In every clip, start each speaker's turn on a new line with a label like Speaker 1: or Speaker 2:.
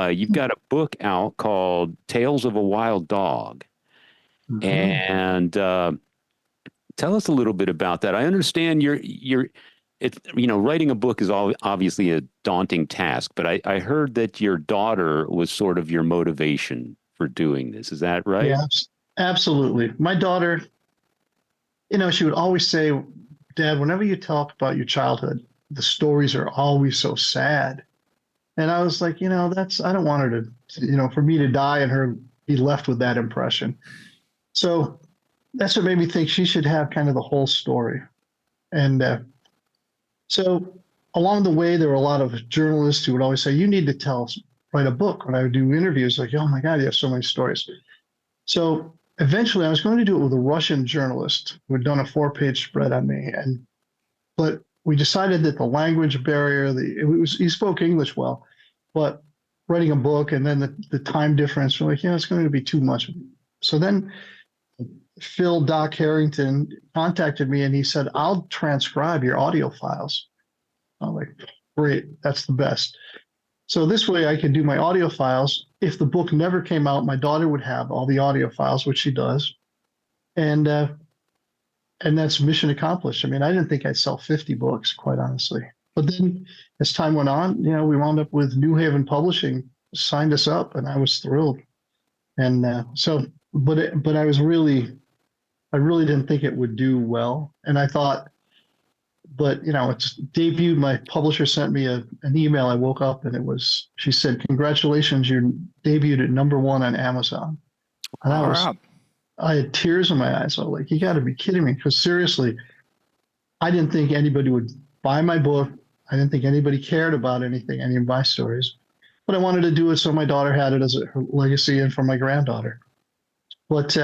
Speaker 1: you've got a book out called Tales of a Wild Dog.
Speaker 2: Mhm.
Speaker 1: And tell us a little bit about that. I understand it's, writing a book is obviously a daunting task, but I heard that your daughter was sort of your motivation for doing this. Is that right?
Speaker 2: Yeah, absolutely. My daughter, she would always say, Dad, whenever you talk about your childhood, the stories are always so sad. And I was like, I don't want her to, for me to die and her be left with that impression. So that's what made me think she should have kind of the whole story. And so along the way, there were a lot of journalists who would always say, you need to write a book. When I would do interviews, like, oh my God, you have so many stories. So eventually I was going to do it with a Russian journalist who had done a 4-page spread on me. But we decided that the language barrier, he spoke English well, but writing a book and then the time difference, we're like, it's going to be too much. So then Doc Harrington contacted me and he said, I'll transcribe your audio files. I'm like, great, that's the best. So this way I can do my audio files. If the book never came out, my daughter would have all the audio files, which she does. And that's mission accomplished. I mean, I didn't think I'd sell 50 books, quite honestly. But then as time went on, we wound up with New Haven Publishing, signed us up, and I was thrilled. And but I really didn't think it would do well. And I thought, but it's debuted. My publisher sent me an email. I woke up and she said, congratulations, you're debuted at #1 on Amazon. And I had tears in my eyes. I was like, you got to be kidding me. Because seriously, I didn't think anybody would buy my book. I didn't think anybody cared about any of my stories. But I wanted to do it so my daughter had it as her legacy and for my granddaughter. But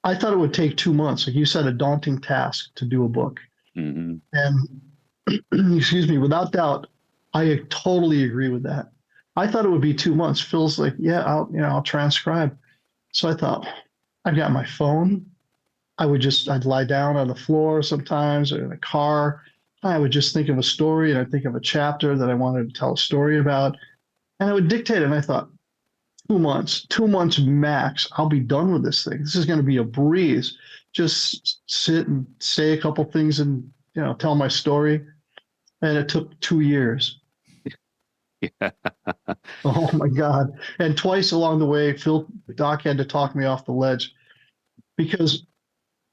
Speaker 2: I thought it would take 2 months. Like you said, a daunting task to do a book.
Speaker 1: Mm-hmm.
Speaker 2: And excuse me, without doubt, I totally agree with that. I thought it would be 2 months. Phil's like, yeah, I'll transcribe. So I thought, I've got my phone. I'd lie down on the floor sometimes or in a car. I would just think of a story and I'd think of a chapter that I wanted to tell a story about. And I would dictate it. And I thought, 2 months max, I'll be done with this thing. This is going to be a breeze. Just sit and say a couple things and, tell my story. And it took 2 years.
Speaker 1: Yeah.
Speaker 2: Oh my God. And twice along the way, Doc had to talk me off the ledge because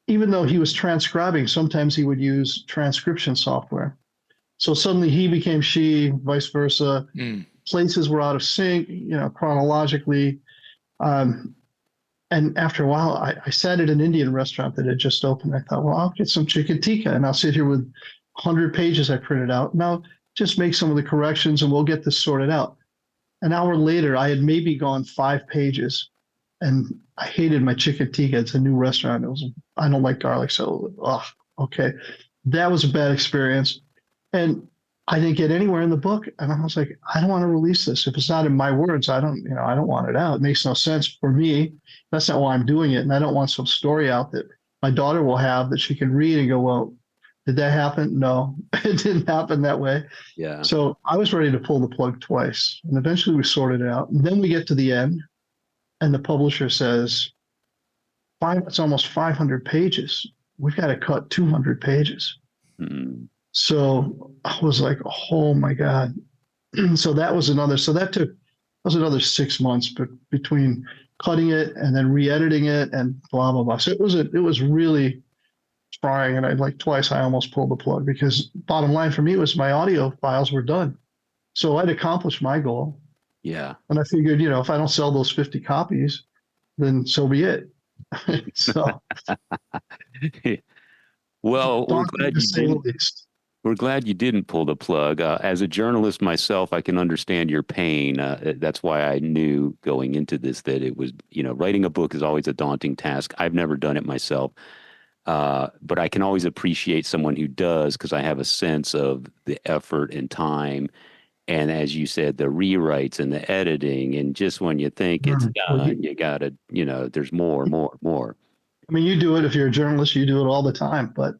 Speaker 2: even though he was transcribing, sometimes he would use transcription software. So suddenly he became she, vice versa. Places were out of sync, chronologically. And after a while, I sat at an Indian restaurant that had just opened. I thought, well, I'll get some chicken tikka and I'll sit here with 100 pages I printed out. Now just make some of the corrections and we'll get this sorted out. An hour later, I had maybe gone 5 pages and I hated my chicken tikka. It's a new restaurant. I don't like garlic. So, okay. That was a bad experience. And I didn't get anywhere in the book. And I was like, I don't want to release this. If it's not in my words, I don't want it out. It makes no sense for me. That's not why I'm doing it. And I don't want some story out that my daughter will have that she can read and go, well, did that happen? No, it didn't happen that way.
Speaker 1: Yeah.
Speaker 2: So I was ready to pull the plug twice. And eventually we sorted it out. And then we get to the end and the publisher says, it's almost 500 pages. We've got to cut 200 pages.
Speaker 1: Mm-hmm.
Speaker 2: So I was like, oh my God. So that was another 6 months, but between cutting it and then re-editing it and blah, blah, blah. So it was really trying. And twice I almost pulled the plug because bottom line for me was my audio files were done. So I'd accomplished my goal.
Speaker 1: Yeah.
Speaker 2: And I figured, if I don't sell those 50 copies, then so be it. So
Speaker 1: well, we're glad you didn't pull the plug. As a journalist myself, I can understand your pain. That's why I knew going into this that it was, writing a book is always a daunting task. I've never done it myself. But I can always appreciate someone who does because I have a sense of the effort and time. And as you said, the rewrites and the editing. And just when you think it's done, you got to, there's more.
Speaker 2: I mean, you do it. If you're a journalist, you do it all the time. But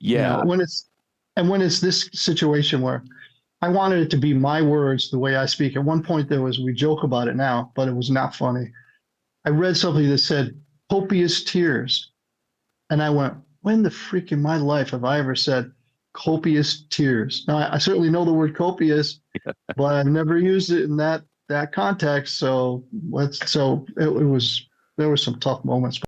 Speaker 1: yeah,
Speaker 2: when it's this situation where I wanted it to be my words, the way I speak. At one point, we joke about it now, but it was not funny. I read something that said copious tears. And I went, when the freak in my life have I ever said copious tears? Now, I certainly know the word copious, but I've never used it in that context. So there were some tough moments.